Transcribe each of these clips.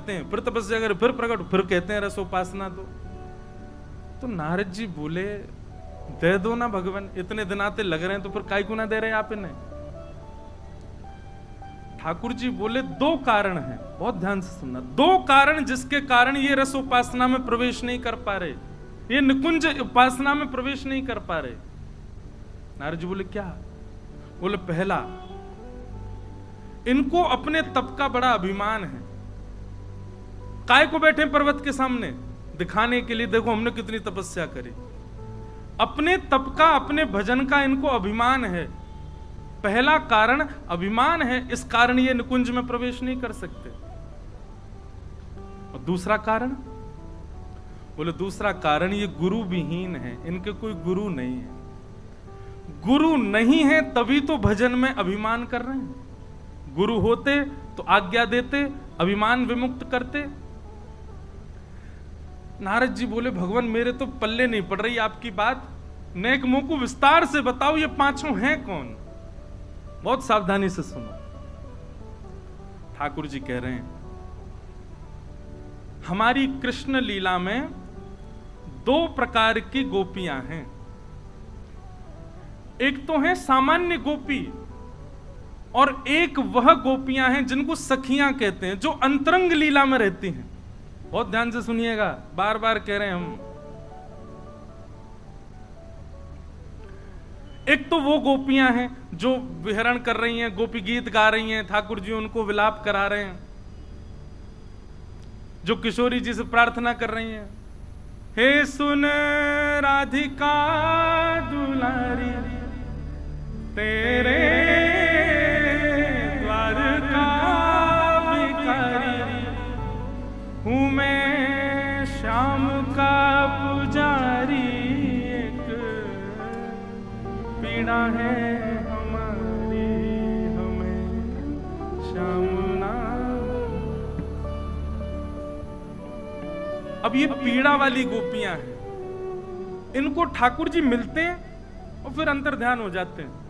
करते हैं, फिर तपस्या करें, फिर प्रकट, फिर कहते हैं रसोपासना। तो नारद जी बोले दे दो ना भगवान, इतने दिन आते लग रहे हैं तो फिर काय को ना दे रहे आप इन्हें। ठाकुर जी बोले दो कारण हैं, बहुत ध्यान से सुनना, दो कारण जिसके कारण ये रसोपासना में प्रवेश नहीं कर पा रहे, ये निकुंज उपासना में प्रवेश नहीं कर पा रहे। नारद जी बोले क्या? बोले पहला, इनको अपने तप का बड़ा अभिमान है। काय को बैठे पर्वत के सामने दिखाने के लिए, देखो हमने कितनी तपस्या करी। अपने तप का, अपने भजन का इनको अभिमान है। पहला कारण अभिमान है, इस कारण ये निकुंज में प्रवेश नहीं कर सकते। और दूसरा कारण, बोले दूसरा कारण ये गुरु विहीन है, इनके कोई गुरु नहीं है। गुरु नहीं है तभी तो भजन में अभिमान कर रहे हैं। गुरु होते तो आज्ञा देते, अभिमान विमुक्त करते। नारद जी बोले भगवान मेरे तो पल्ले नहीं पड़ रही आपकी बात, नेक मुंह को विस्तार से बताओ ये पांचों हैं कौन? बहुत सावधानी से सुनो। ठाकुर जी कह रहे हैं हमारी कृष्ण लीला में दो प्रकार की गोपियां हैं। एक तो है सामान्य गोपी, और एक वह गोपियां हैं जिनको सखियां कहते हैं, जो अंतरंग लीला में रहती हैं। बहुत ध्यान से सुनिएगा, बार बार कह रहे हैं हम। एक तो वो गोपियां हैं जो विहरण कर रही हैं, गोपी गीत गा रही हैं, ठाकुर जी उनको विलाप करा रहे हैं, जो किशोरी जी से प्रार्थना कर रही हैं, हे सुन राधिका दुलारी तेरे द्वार का भिखारी हूं मैं श्याम का पुजारी, एक पीड़ा है हमारी हमें श्याम ना। अब ये पीड़ा वाली गोपियां हैं, इनको ठाकुर जी मिलते हैं और फिर अंतर ध्यान हो जाते हैं।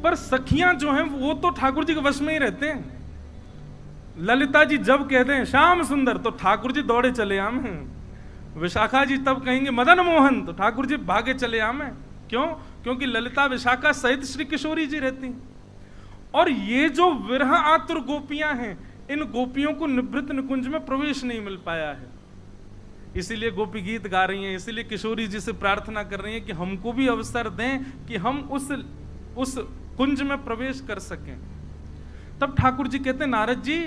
पर सखियां जो हैं वो तो ठाकुर जी के वश में ही रहते हैं। ललिता जी जब कहते हैं श्याम सुंदर तो ठाकुर जी दौड़े चले आम हैं। विशाखा जी तब कहेंगे मदन मोहन तो ठाकुर जी भागे चले आम हैं। क्यों? क्योंकि ललिता विशाखा सहित श्री किशोरी जी रहती हैं। और ये जो विरह आतुर गोपियां हैं, इन गोपियों को निवृत्त निकुंज में प्रवेश नहीं मिल पाया है, इसीलिए गोपी गीत गा रही हैं, इसीलिए किशोरी जी से प्रार्थना कर रही हैं कि हमको भी अवसर दें कि हम उस कुंज में प्रवेश कर सकें। तब ठाकुर जी कहते हैं नारद जी